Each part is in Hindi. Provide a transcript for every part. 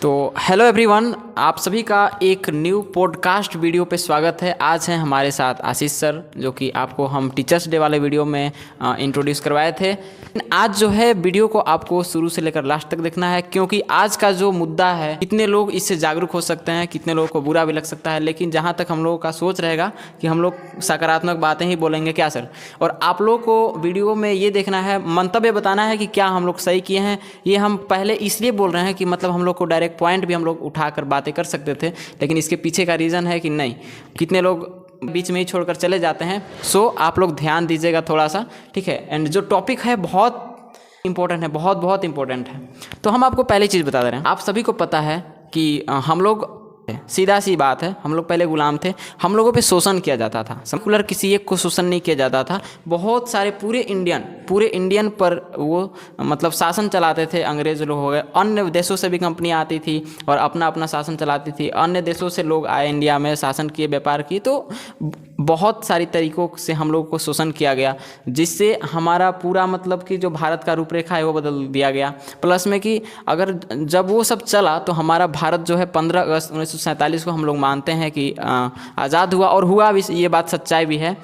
तो हेलो एवरीवन, आप सभी का एक न्यू पॉडकास्ट वीडियो पे स्वागत है। आज हैं हमारे साथ आशीष सर, जो कि आपको हम टीचर्स डे वाले वीडियो में इंट्रोड्यूस करवाए थे। आज जो है वीडियो को आपको शुरू से लेकर लास्ट तक देखना है, क्योंकि आज का जो मुद्दा है, कितने लोग इससे जागरूक हो सकते हैं, कितने लोगों को बुरा भी लग सकता है, लेकिन जहाँ तक हम लोगों का सोच रहेगा कि हम लोग सकारात्मक बातें ही बोलेंगे। क्या सर? और आप लोगों को वीडियो में ये देखना है, मंतव्य बताना है कि क्या हम लोग सही किए हैं। ये हम पहले इसलिए बोल रहे हैं कि मतलब हम लोग को डायरेक्ट पॉइंट भी हम लोग उठाकर बातें कर सकते थे, लेकिन इसके पीछे का रीज़न है कि नहीं, कितने लोग बीच में ही छोड़कर चले जाते हैं। सो आप लोग ध्यान दीजिएगा थोड़ा सा, ठीक है। एंड जो टॉपिक है बहुत इंपॉर्टेंट है, बहुत बहुत इंपॉर्टेंट है। तो हम आपको पहली चीज़ बता दे रहे हैं। आप सभी को पता है कि हम लोग, सीधा सी बात है, हम लोग पहले गुलाम थे। हम लोगों पे शोषण किया जाता था, सेकुलर किसी एक को शोषण नहीं किया जाता था। बहुत सारे पूरे इंडियन पर वो मतलब शासन चलाते थे। अंग्रेज लोग हो गए, अन्य देशों से भी कंपनियां आती थी और अपना अपना शासन चलाती थी। अन्य देशों से लोग आए, इंडिया में शासन किए, व्यापार किए। तो बहुत सारी तरीक़ों से हम लोगों को शोषण किया गया, जिससे हमारा पूरा मतलब कि जो भारत का रूपरेखा है वो बदल दिया गया। प्लस में कि अगर जब वो सब चला तो हमारा भारत जो है 15 अगस्त 1947 को हम लोग मानते हैं कि आज़ाद हुआ, और हुआ भी, ये बात सच्चाई भी है।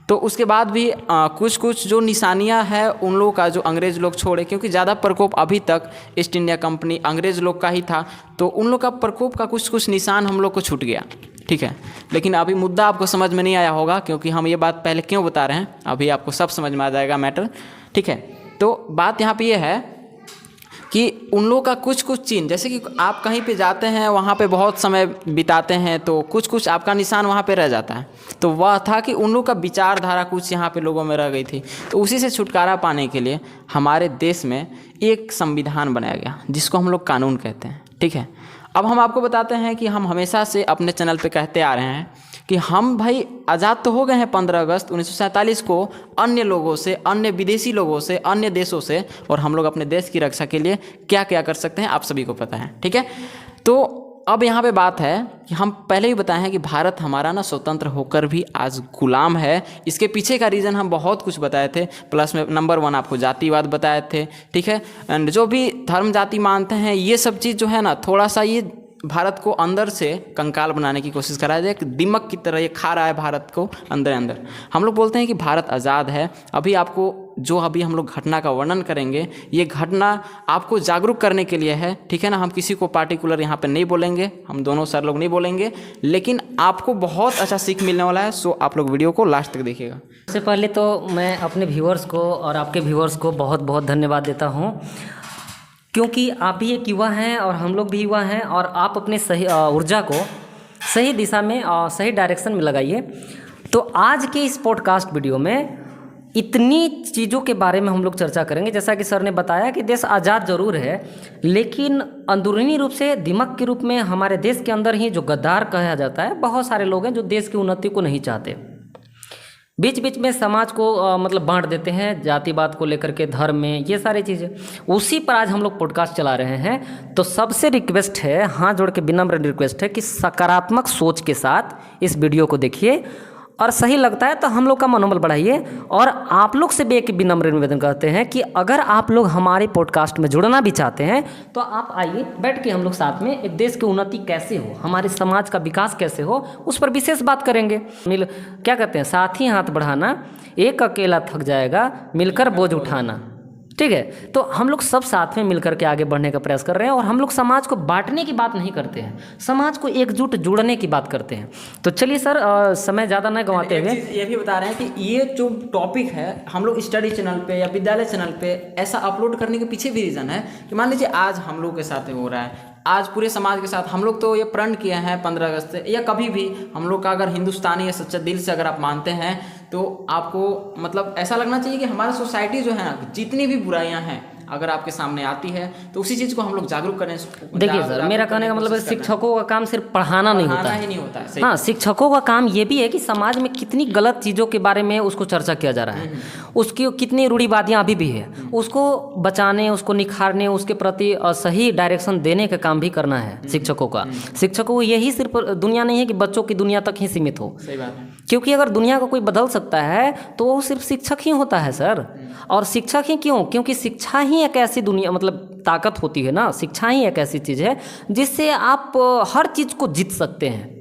तो उसके बाद भी कुछ कुछ जो निशानियां हैं उन लोगों का, जो अंग्रेज़ लोग छोड़े, क्योंकि ज़्यादा प्रकोप अभी तक ईस्ट इंडिया कंपनी अंग्रेज़ लोग का ही था। तो उन लोग का प्रकोप का कुछ कुछ निशान हम लोग को छूट गया, ठीक है। लेकिन अभी मुद्दा आपको समझ में नहीं आया होगा, क्योंकि हम ये बात पहले क्यों बता रहे हैं, अभी आपको सब समझ में आ जाएगा मैटर, ठीक है। तो बात यहाँ पे ये है कि उन लोगों का कुछ कुछ चीज़, जैसे कि आप कहीं पे जाते हैं, वहाँ पे बहुत समय बिताते हैं, तो कुछ कुछ आपका निशान वहाँ पे रह जाता है। तो वह था कि उन लोगों का विचारधारा कुछ यहाँ पे लोगों में रह गई थी। तो उसी से छुटकारा पाने के लिए हमारे देश में एक संविधान बनाया गया, जिसको हम लोग कानून कहते हैं, ठीक है। अब हम आपको बताते हैं कि हम हमेशा से अपने चैनल पे कहते आ रहे हैं कि हम भाई आज़ाद तो हो गए हैं 15 अगस्त 1947 को अन्य लोगों से, अन्य विदेशी लोगों से, अन्य देशों से, और हम लोग अपने देश की रक्षा के लिए क्या क्या कर सकते हैं आप सभी को पता है, ठीक है। तो अब यहाँ पे बात है कि हम पहले ही बताए हैं कि भारत हमारा ना स्वतंत्र होकर भी आज गुलाम है। इसके पीछे का रीज़न हम बहुत कुछ बताए थे। प्लस में नंबर 1 आपको जातिवाद बताए थे, ठीक है। एंड जो भी धर्म जाति मानते हैं, ये सब चीज़ जो है ना, थोड़ा सा ये भारत को अंदर से कंकाल बनाने की कोशिश करा जाए, कि दिमक की तरह ये खा रहा है भारत को अंदर अंदर। हम लोग बोलते हैं कि भारत आज़ाद है। अभी आपको जो अभी हम लोग घटना का वर्णन करेंगे, ये घटना आपको जागरूक करने के लिए है, ठीक है ना। हम किसी को पार्टिकुलर यहाँ पे नहीं बोलेंगे, हम दोनों सर लोग नहीं बोलेंगे, लेकिन आपको बहुत अच्छा सीख मिलने वाला है। सो आप लोग वीडियो को लास्ट तक देखिएगा। सबसे पहले तो मैं अपने व्यूअर्स को और आपके व्यूअर्स को बहुत बहुत धन्यवाद देता हूँ, क्योंकि आप भी एक युवा हैं और हम लोग भी युवा हैं, और आप अपने सही ऊर्जा को सही दिशा में, सही डायरेक्शन में लगाइए। तो आज के इस पॉडकास्ट वीडियो में इतनी चीज़ों के बारे में हम लोग चर्चा करेंगे। जैसा कि सर ने बताया कि देश आज़ाद ज़रूर है, लेकिन अंदरूनी रूप से, दिमाग के रूप में हमारे देश के अंदर ही जो गद्दार कहा जाता है, बहुत सारे लोग हैं जो देश की उन्नति को नहीं चाहते। बीच बीच में समाज को मतलब बांट देते हैं, जातिवाद को लेकर के, धर्म में, ये सारी चीज़ें। उसी पर आज हम लोग पॉडकास्ट चला रहे हैं। तो सबसे रिक्वेस्ट है, हाथ जोड़ के विनम्र रिक्वेस्ट है कि सकारात्मक सोच के साथ इस वीडियो को देखिए, और सही लगता है तो हम लोग का मनोबल बढ़ाइए। और आप लोग से भी एक विनम्र निवेदन करते हैं कि अगर आप लोग हमारे पॉडकास्ट में जुड़ना भी चाहते हैं तो आप आइए, बैठ के हम लोग साथ में एक देश की उन्नति कैसे हो, हमारे समाज का विकास कैसे हो, उस पर विशेष बात करेंगे। क्या कहते हैं, साथ ही हाथ बढ़ाना, एक अकेला थक जाएगा, मिलकर बोझ उठाना, ठीक है। तो हम लोग सब साथ में मिलकर के आगे बढ़ने का प्रयास कर रहे हैं, और हम लोग समाज को बांटने की बात नहीं करते हैं, समाज को एकजुट जोड़ने की बात करते हैं। तो चलिए सर, समय ज़्यादा न गंवाते हुए ये भी बता रहे हैं कि ये जो टॉपिक है, हम लोग स्टडी चैनल पे या विद्यालय चैनल पे ऐसा अपलोड करने के पीछे भी रीज़न है कि मान लीजिए आज हम लोग के साथ हो रहा है, आज पूरे समाज के साथ हम लोग तो ये प्रण किए हैं 15 अगस्त से, या कभी भी हम लोग का अगर हिंदुस्तानी या सच्चा दिल से अगर आप मानते हैं, तो आपको मतलब ऐसा लगना चाहिए कि हमारा सोसाइटी जो है ना, जितनी भी बुराइयां हैं अगर आपके सामने आती है, तो उसी चीज़ को हम लोग जागरूक करें। देखिए सर, मेरा कहने का मतलब है, शिक्षकों का काम सिर्फ पढ़ाना नहीं होता है, नहीं होता है। हाँ, शिक्षकों का काम ये भी है कि समाज में कितनी गलत चीज़ों के बारे में उसको चर्चा किया जा रहा है, उसकी कितनी रूढ़िवादियाँ अभी भी है, उसको बचाने, उसको निखारने, उसके प्रति सही डायरेक्शन देने का काम भी करना है शिक्षकों का। शिक्षकों को यही सिर्फ दुनिया नहीं है कि बच्चों की दुनिया तक ही सीमित हो, सही बात है। क्योंकि अगर दुनिया को कोई बदल सकता है तो वो सिर्फ शिक्षक ही होता है सर। और शिक्षक ही क्यों? क्योंकि शिक्षा ही एक ऐसी दुनिया, मतलब ताकत होती है ना, शिक्षा ही एक ऐसी चीज़ है जिससे आप हर चीज़ को जीत सकते हैं।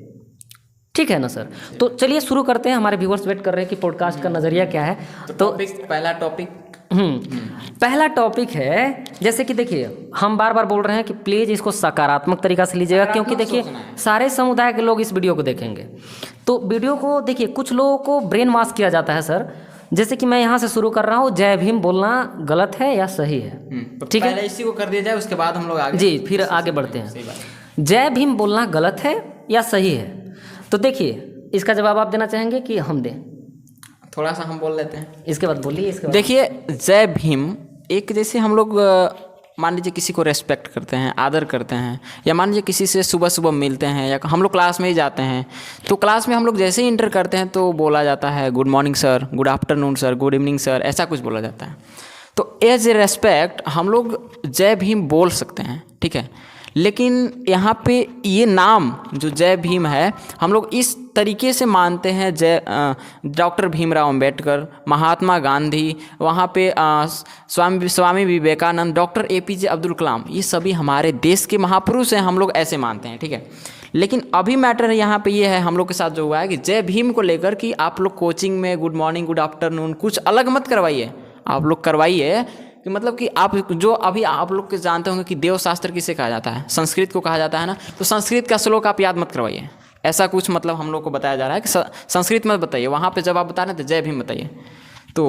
ठीक है ना सर? तो चलिए शुरू करते हैं। हमारे व्यूअर्स वेट कर रहे हैं कि पॉडकास्ट का नज़रिया क्या है। तो पहला टॉपिक पहला टॉपिक है, जैसे कि देखिए हम बार बार बोल रहे हैं कि प्लीज़ इसको सकारात्मक तरीका से लीजिएगा, क्योंकि देखिए सारे समुदाय के लोग इस वीडियो को देखेंगे। तो वीडियो को देखिए, कुछ लोगों को ब्रेन वॉश किया जाता है सर। जैसे कि मैं यहाँ से शुरू कर रहा हूँ, जय भीम बोलना गलत है या सही है? तो ठीक है, पहले इसी को कर दिया जाए, उसके बाद हम लोग आगे जी फिर आगे बढ़ते हैं। जय भीम बोलना गलत है या सही है? तो देखिए इसका जवाब आप देना चाहेंगे कि हम दें? थोड़ा सा हम बोल लेते हैं, इसके बाद बोलिए। इसके बाद देखिए, जय भीम एक, जैसे हम लोग मान लीजिए किसी को रेस्पेक्ट करते हैं, आदर करते हैं, या मान लीजिए किसी से सुबह सुबह मिलते हैं, या हम लोग क्लास में ही जाते हैं, तो क्लास में हम लोग जैसे ही इंटर करते हैं तो बोला जाता है good morning sir, good afternoon sir, good evening sir, ऐसा कुछ बोला जाता है। तो एज ए रेस्पेक्ट हम लोग जय भीम बोल सकते हैं, ठीक है। लेकिन यहाँ पे ये नाम जो जय भीम है, हम लोग इस तरीके से मानते हैं, डॉक्टर भीमराव अंबेडकर, महात्मा गांधी, वहाँ पे स्वामी विवेकानंद, डॉक्टर APJ अब्दुल कलाम, ये सभी हमारे देश के महापुरुष हैं, हम लोग ऐसे मानते हैं, ठीक है। लेकिन अभी मैटर यहाँ पे ये है हम लोग के साथ जो हुआ है कि जय भीम को लेकर कि आप लोग कोचिंग में गुड मॉर्निंग, गुड आफ्टरनून कुछ अलग मत करवाइए, आप लोग करवाइए कि मतलब कि आप जो अभी आप लोग के जानते होंगे कि देवशास्त्र किसे कहा जाता है, संस्कृत को कहा जाता है ना, तो संस्कृत का श्लोक आप याद मत करवाइए, ऐसा कुछ मतलब हम लोग को बताया जा रहा है कि संस्कृत मत बताइए, वहाँ पे जब आप बता रहे थे जय भीम बताइए। तो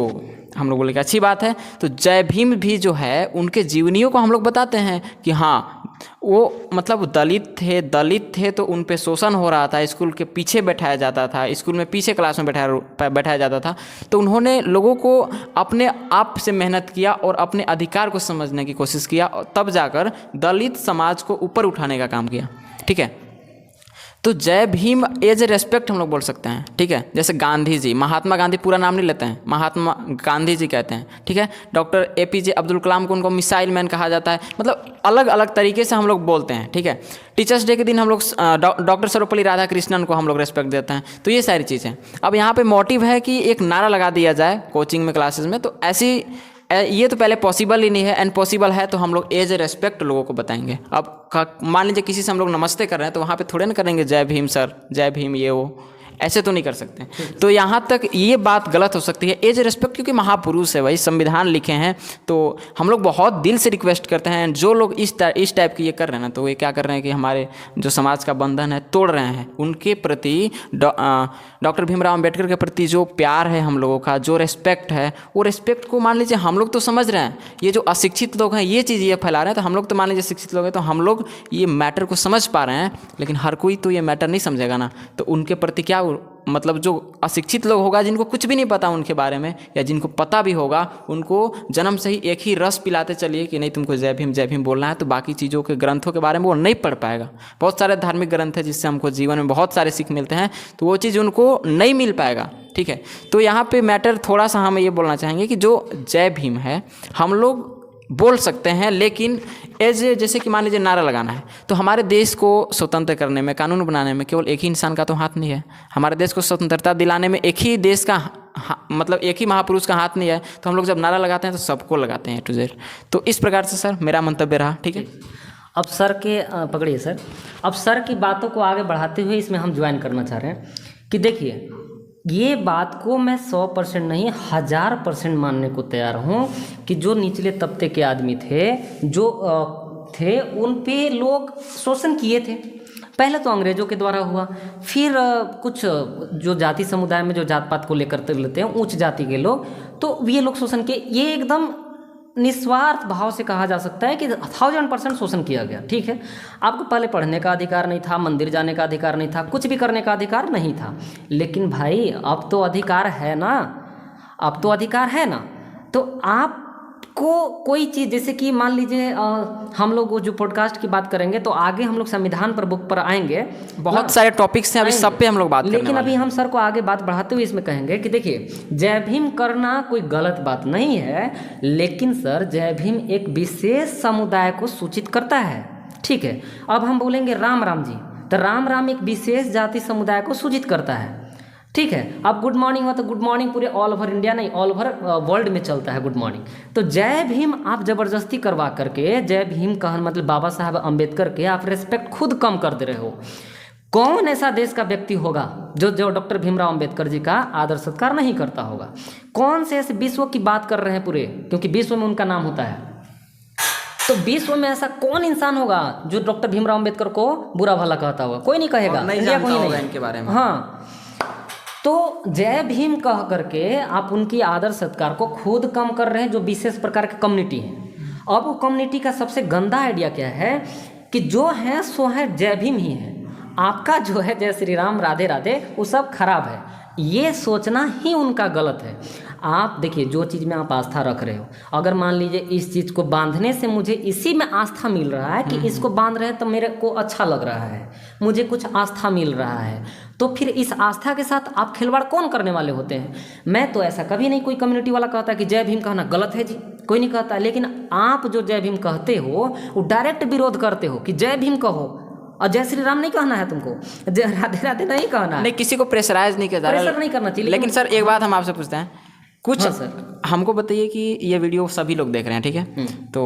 हम लोग बोले कि अच्छी बात है। तो जय भीम भी जो है उनके जीवनियों को हम लोग बताते हैं कि हाँ वो मतलब दलित थे तो उन पे शोषण हो रहा था, स्कूल के पीछे बैठाया जाता था, स्कूल में पीछे क्लास में बैठाया जाता था, तो उन्होंने लोगों को अपने आप से मेहनत किया और अपने अधिकार को समझने की कोशिश किया, और तब जाकर दलित समाज को ऊपर उठाने का काम किया, ठीक है। तो जय भीम एज ए रेस्पेक्ट हम लोग बोल सकते हैं, ठीक है। जैसे गांधी जी, महात्मा गांधी पूरा नाम नहीं लेते हैं, महात्मा गांधी जी कहते हैं, ठीक है। डॉक्टर APJ अब्दुल कलाम को उनको मिसाइल मैन कहा जाता है, मतलब अलग अलग तरीके से हम लोग बोलते हैं, ठीक है। टीचर्स डे के दिन हम लोग डॉक्टर सर्वपल्ली राधाकृष्णन को हम लोग रेस्पेक्ट देते हैं। तो ये सारी चीज़ें, अब यहाँ पे मोटिव है कि एक नारा लगा दिया जाए कोचिंग में, क्लासेस में, तो ऐसी ये तो पहले पॉसिबल ही नहीं है, एंड पॉसिबल है तो हम लोग एज ए रेस्पेक्ट लोगों को बताएंगे। अब मान लीजिए किसी से हम लोग नमस्ते कर रहे हैं तो वहाँ पे थोड़े ना करेंगे जय भीम सर, जय भीम ये वो, ऐसे तो नहीं कर सकते। तो यहाँ तक ये बात गलत हो सकती है, एज रिस्पेक्ट, क्योंकि महापुरुष है भाई, संविधान लिखे हैं। तो हम लोग बहुत दिल से रिक्वेस्ट करते हैं, जो लोग इस टाइप की ये कर रहे हैं ना, तो ये क्या कर रहे हैं कि हमारे जो समाज का बंधन है तोड़ रहे हैं। उनके प्रति डॉक्टर भीमराव अंबेडकर के प्रति जो प्यार है हम लोगों का, जो रिस्पेक्ट है, वो रिस्पेक्ट को मान लीजिए हम लोग तो समझ रहे हैं, ये जो अशिक्षित लोग हैं ये चीज़ ये फैला रहे हैं, तो हम लोग तो मान लीजिए शिक्षित लोग हैं तो हम लोग ये मैटर को समझ पा रहे हैं, लेकिन हर कोई तो ये मैटर नहीं समझेगा ना। तो उनके प्रति क्या मतलब जो अशिक्षित लोग होगा, जिनको कुछ भी नहीं पता उनके बारे में, या जिनको पता भी होगा, उनको जन्म से ही एक ही रस पिलाते चलिए कि नहीं तुमको जय भीम बोलना है, तो बाकी चीज़ों के ग्रंथों के बारे में वो नहीं पढ़ पाएगा। बहुत सारे धार्मिक ग्रंथ हैं जिससे हमको जीवन में बहुत सारे सीख मिलते हैं, तो वो चीज़ उनको नहीं मिल पाएगा, ठीक है। तो यहाँ पे मैटर थोड़ा सा हम ये बोलना चाहेंगे कि जो जय भीम है हम लोग बोल सकते हैं, लेकिन जैसे कि मान लीजिए नारा लगाना है, तो हमारे देश को स्वतंत्र करने में, कानून बनाने में केवल एक ही इंसान का तो हाथ नहीं है। हमारे देश को स्वतंत्रता दिलाने में एक ही देश का मतलब एक ही महापुरुष का हाथ नहीं है। तो हम लोग जब नारा लगाते हैं तो सबको लगाते हैं टू जेड। तो इस प्रकार से सर मेरा मंतव्य रहा, ठीक है। अब सर के पकड़िए सर, अब सर की बातों को आगे बढ़ाते हुए इसमें हम ज्वाइन करना चाह रहे हैं कि देखिए ये बात को मैं 100% नहीं 1000% मानने को तैयार हूँ कि जो निचले तबके के आदमी थे, जो थे, उन पे लोग शोषण किए थे। पहले तो अंग्रेज़ों के द्वारा हुआ, फिर कुछ जो जाति समुदाय में जो जात पात को लेकर लेते हैं उच्च जाति के लोग, तो ये लोग शोषण किए। ये एकदम निस्वार्थ भाव से कहा जा सकता है कि 1000% शोषण किया गया, ठीक है। आपको पहले पढ़ने का अधिकार नहीं था, मंदिर जाने का अधिकार नहीं था, कुछ भी करने का अधिकार नहीं था। लेकिन भाई अब तो अधिकार है ना, अब तो अधिकार है ना। तो आपको कोई चीज़, जैसे कि मान लीजिए हम लोग जो पॉडकास्ट की बात करेंगे तो आगे हम लोग संविधान पर बुक पर आएंगे, बहुत सारे टॉपिक्स हैं अभी, सब पे हम लोग बात करेंगे। लेकिन अभी हम सर को आगे बात बढ़ाते हुए इसमें कहेंगे कि देखिए जय भीम करना कोई गलत बात नहीं है, लेकिन सर जय भीम एक विशेष समुदाय को सूचित करता है, ठीक है। अब हम बोलेंगे राम राम जी, तो राम राम एक विशेष जाति समुदाय को सूचित करता है। ठीक है। अब गुड मॉर्निंग हुआ तो गुड मॉर्निंग पूरे ऑल ओवर इंडिया नहीं, ऑल ओवर वर्ल्ड में चलता है गुड मॉर्निंग। तो जय भीम आप जबरदस्ती करवा करके जय भीम कहन मतलब बाबा साहब अम्बेडकर के आप रिस्पेक्ट खुद कम कर दे रहे हो। कौन ऐसा देश का व्यक्ति होगा जो डॉक्टर भीमराव अंबेडकर जी का आदर सत्कार नहीं करता होगा? कौन से ऐसे विश्व की बात कर रहे हैं पूरे, क्योंकि विश्व में उनका नाम होता है। तो विश्व में ऐसा कौन इंसान होगा जो डॉक्टर भीमराव अंबेडकर को बुरा भला कहता होगा? कोई नहीं कहेगा, नहीं जानता होगा इनके बारे में। हाँ, तो जय भीम कह करके आप उनकी आदर सत्कार को खुद कम कर रहे हैं, जो विशेष प्रकार की कम्युनिटी है। अब वो कम्युनिटी का सबसे गंदा आइडिया क्या है कि जो है सो है जय भीम ही है, आपका जो है जय श्री राम राधे राधे वो सब खराब है। ये सोचना ही उनका गलत है। आप देखिए, जो चीज़ में आप आस्था रख रहे हो, अगर मान लीजिए इस चीज़ को बांधने से मुझे इसी में आस्था मिल रहा है कि इसको बांध रहे हैं तो मेरे को अच्छा लग रहा है, मुझे कुछ आस्था मिल रहा है, तो फिर इस आस्था के साथ आप खिलवाड़ कौन करने वाले होते हैं? मैं तो ऐसा कभी नहीं कोई कम्युनिटी वाला कहता कि जय भीम कहना गलत है जी, कोई नहीं कहता। लेकिन आप जो जय भीम कहते हो वो डायरेक्ट विरोध करते हो कि जय भीम कहो और जय श्री राम नहीं कहना है तुमको, जय राधे राधे नहीं कहना है। नहीं, किसी को प्रेशराइज नहीं किया, प्रेशर नहीं करना चाहिए। लेकिन सर एक बात हम आपसे पूछते हैं, कुछ हाँ सर, हमको बताइए कि ये वीडियो सभी लोग देख रहे हैं, ठीक है? तो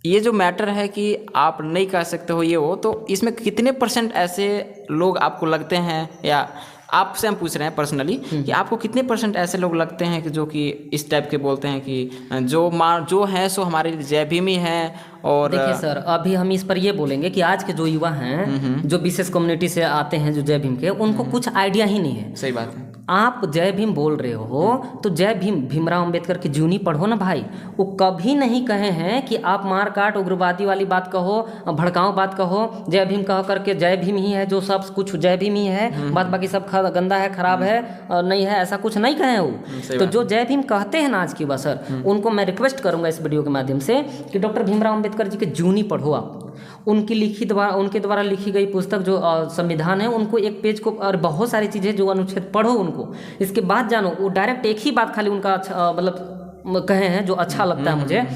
ये जो मैटर है कि आप नहीं कह सकते हो ये हो, तो इसमें कितने % ऐसे लोग आपको लगते हैं, या आपसे हम पूछ रहे हैं पर्सनली कि आपको कितने % ऐसे लोग लगते हैं कि जो कि इस टाइप के बोलते हैं कि जो है सो हमारे जय भीम ही हैं? और देखिए सर, अभी हम इस पर ये बोलेंगे कि आज के जो युवा हैं जो विशेष कम्युनिटी से आते हैं, जो जय भीम के, उनको कुछ आइडिया ही नहीं है। सही बात है। आप जय भीम बोल रहे हो तो जय भीम भीमराव अंबेडकर की जीवनी पढ़ो ना भाई। वो कभी नहीं कहे हैं कि आप मार काट उग्रवादी वाली बात कहो, भड़काऊ बात कहो, जय भीम कह करके जय भीम ही है जो सब कुछ जय भीम ही है, बात बाकी सब गंदा है, खराब है और नहीं है, ऐसा कुछ नहीं कहे वो। तो जो जय भीम कहते हैं ना आज की सर, उनको मैं रिक्वेस्ट करूंगा इस वीडियो के माध्यम से कि डॉक्टर भीमराव अंबेडकर जी की जीवनी पढ़ो आप। उनके द्वारा लिखी गई पुस्तक जो संविधान है, उनको एक पेज को और बहुत सारी चीज़ें जो अनुच्छेद पढ़ो उनको, इसके बाद जानो। वो डायरेक्ट एक ही बात खाली उनका अच्छा मतलब कहे हैं जो अच्छा लगता है मुझे,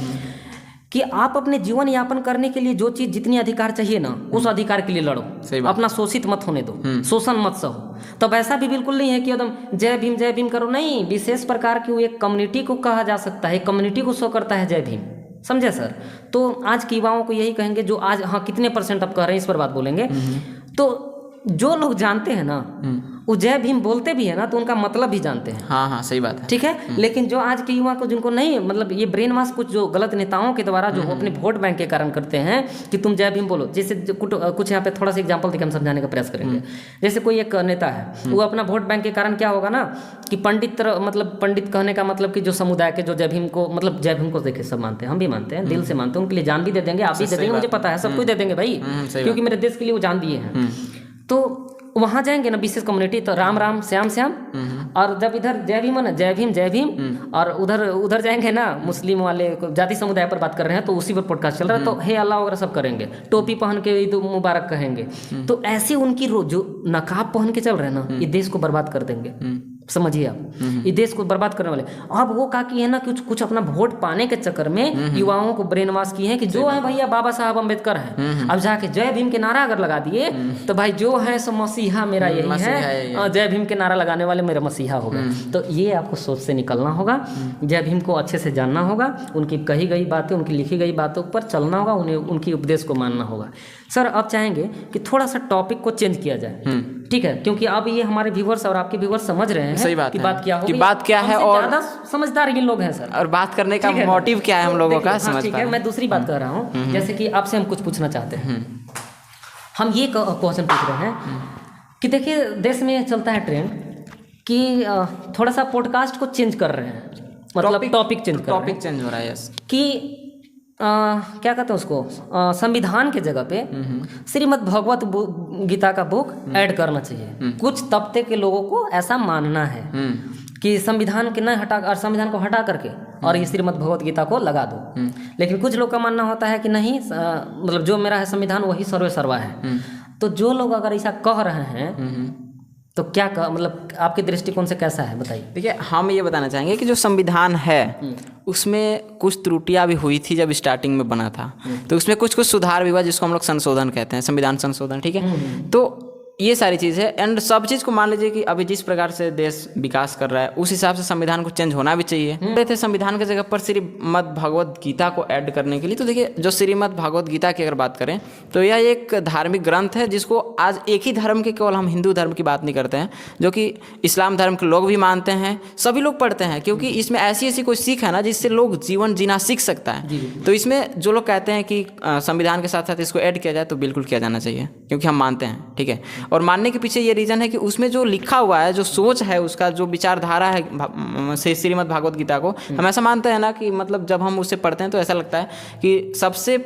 कि आप अपने जीवन यापन करने के लिए जो चीज़ जितनी अधिकार चाहिए ना, उस अधिकार के लिए लड़ो, अपना शोषित मत होने दो, शोषण मत सहो। तब ऐसा भी बिल्कुल नहीं है कि एकदम जय भीम करो, नहीं। विशेष प्रकार की वो एक कम्युनिटी को कहा जा सकता है, कम्युनिटी को शो करता है जय भीम, समझे सर? तो आज के युवाओं को यही कहेंगे जो आज, हाँ कितने % आप कह रहे हैं इस पर बात बोलेंगे। तो जो लोग जानते हैं ना, वो जय भीम बोलते भी है ना, तो उनका मतलब भी जानते हैं। हाँ हाँ, सही बात है। ठीक है। लेकिन जो आज के युवा को, जिनको नहीं मतलब ये ब्रेन वॉश कुछ जो गलत नेताओं के द्वारा जो अपने वोट बैंक के कारण करते हैं कि तुम जय भीम बोलो। जैसे कुछ यहाँ पे थोड़ा सा एग्जांपल देकर हम समझाने का प्रयास करेंगे। जैसे कोई एक नेता है, वो अपना वोट बैंक के कारण क्या होगा ना कि पंडित कहने का मतलब कि जो समुदाय के जो जय भीम को, मतलब जय भीम को देखिए सब मानते हैं, हम भी मानते हैं, दिल से मानते हैं, उनके लिए जान भी दे देंगे, आप भी दे देंगे, मुझे पता है, सब कुछ दे देंगे भाई, क्योंकि मेरे देश के लिए वो जान दिए हैं। तो वहाँ जाएंगे ना विशेष कम्युनिटी, तो राम राम श्याम श्याम, और जब इधर जय भीम है ना, जय भीम, और उधर जाएंगे ना मुस्लिम वाले जाति समुदाय पर बात कर रहे हैं, तो उसी पर पॉडकास्ट चल रहा है, तो हे अल्लाह वगैरह सब करेंगे, टोपी पहन के ईद मुबारक कहेंगे। तो ऐसे उनकी जो नकाब पहन के चल रहे हैं ना, ये देश को बर्बाद कर देंगे, समझिए आप, ये देश को बर्बाद करने वाले। अब वो का की है ना, कुछ अपना वोट पाने के चक्कर में युवाओं को ब्रेन वॉश किए हैं कि जो है भैया बाबा साहब अम्बेडकर हैं, अब जाके जय भीम के नारा अगर लगा दिए तो भाई जो है सो मसीहा मेरा यही है, जय भीम के नारा लगाने वाले मेरा मसीहा हो गए। तो ये आपको सोच से निकलना होगा, जय भीम को अच्छे से जानना होगा, उनकी कही गई बातें, उनकी लिखी गई बातों पर चलना होगा, उन्हें उनकी उपदेश को मानना होगा। सर अब चाहेंगे कि थोड़ा सा टॉपिक को चेंज किया जाए, ठीक है? क्योंकि अब ये हमारे व्यूवर्स और आपके व्यूवर्स समझ रहे हैं सही बात कि है, बात क्या होगी, कि बात क्या है, और ज्यादा समझदार ये लोग हैं सर, और बात करने का मोटिव क्या है हम लोगों का, समझ ठीक है। मैं दूसरी बात कर रहा हूँ, जैसे कि आपसे हम कुछ पूछना चाहते हैं। हम ये क्वेश्चन पूछ रहे हैं कि देखिए देश में चलता है ट्रेंड कि थोड़ा सा पॉडकास्ट को चेंज कर रहे हैं, मतलब टॉपिक चेंज हो रहा है, यस, कि क्या कहते हैं उसको, संविधान के जगह पे श्रीमद् भगवत गीता का बुक ऐड करना चाहिए। कुछ तबके के लोगों को ऐसा मानना है कि संविधान के न हटा, और संविधान को हटा करके और ये श्रीमद् भगवत गीता को लगा दो। लेकिन कुछ लोग का मानना होता है कि नहीं, मतलब जो मेरा है संविधान वही सर्वे सर्वा है। तो जो लोग अगर ऐसा कह रहे हैं तो क्या मतलब आपके दृष्टिकोण से कैसा है, बताइए। देखिए, हम ये बताना चाहेंगे कि जो संविधान है उसमें कुछ त्रुटियां भी हुई थी जब स्टार्टिंग में बना था, तो उसमें कुछ सुधार भी हुआ जिसको हम लोग संशोधन कहते हैं, संविधान संशोधन, ठीक है? तो ये सारी चीज़ है। एंड सब चीज़ को मान लीजिए कि अभी जिस प्रकार से देश विकास कर रहा है उस हिसाब से संविधान को चेंज होना भी चाहिए। बोले थे संविधान की जगह पर श्रीमद् भगवत गीता को ऐड करने के लिए, तो देखिए जो श्रीमद् भगवत गीता की अगर बात करें तो यह एक धार्मिक ग्रंथ है जिसको आज एक ही धर्म के, केवल हम हिंदू धर्म की बात नहीं करते हैं, जो कि इस्लाम धर्म के लोग भी मानते हैं, सभी लोग पढ़ते हैं, क्योंकि इसमें ऐसी ऐसी कोई सीख है ना जिससे लोग जीवन जीना सीख सकता है। तो इसमें जो लोग कहते हैं कि संविधान के साथ साथ इसको ऐड किया जाए तो बिल्कुल किया जाना चाहिए, क्योंकि हम मानते हैं, ठीक है। और मानने के पीछे ये रीज़न है कि उसमें जो लिखा हुआ है, जो सोच है, उसका जो विचारधारा है श्रीमद् भागवत गीता को, हम ऐसा मानते हैं ना कि मतलब जब हम उसे पढ़ते हैं तो ऐसा लगता है कि सबसे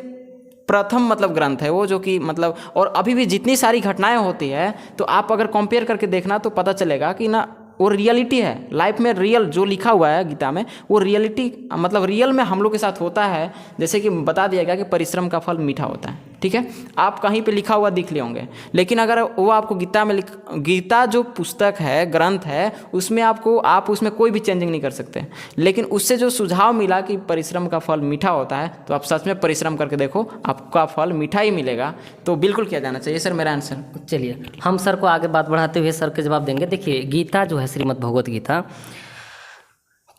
प्रथम मतलब ग्रंथ है वो, जो कि मतलब, और अभी भी जितनी सारी घटनाएं होती है तो आप अगर कंपेयर करके देखना तो पता चलेगा कि ना वो रियलिटी है, लाइफ में रियल जो लिखा हुआ है गीता में वो रियलिटी, मतलब रियल में हम लोग के साथ होता है। जैसे कि बता दिया गया कि परिश्रम का फल मीठा होता है, ठीक है, आप कहीं पे लिखा हुआ दिख लिए होंगे, लेकिन अगर वो आपको गीता में गीता जो पुस्तक है, ग्रंथ है, उसमें आप उसमें कोई भी चेंजिंग नहीं कर सकते, लेकिन उससे जो सुझाव मिला कि परिश्रम का फल मीठा होता है, तो आप सच में परिश्रम करके देखो, आपका फल मीठा ही मिलेगा। तो बिल्कुल किया जाना चाहिए सर, मेरा आंसर। चलिए हम सर को आगे बात बढ़ाते हुए सर के जवाब देंगे। देखिए गीता जो है, श्रीमद् भगवत गीता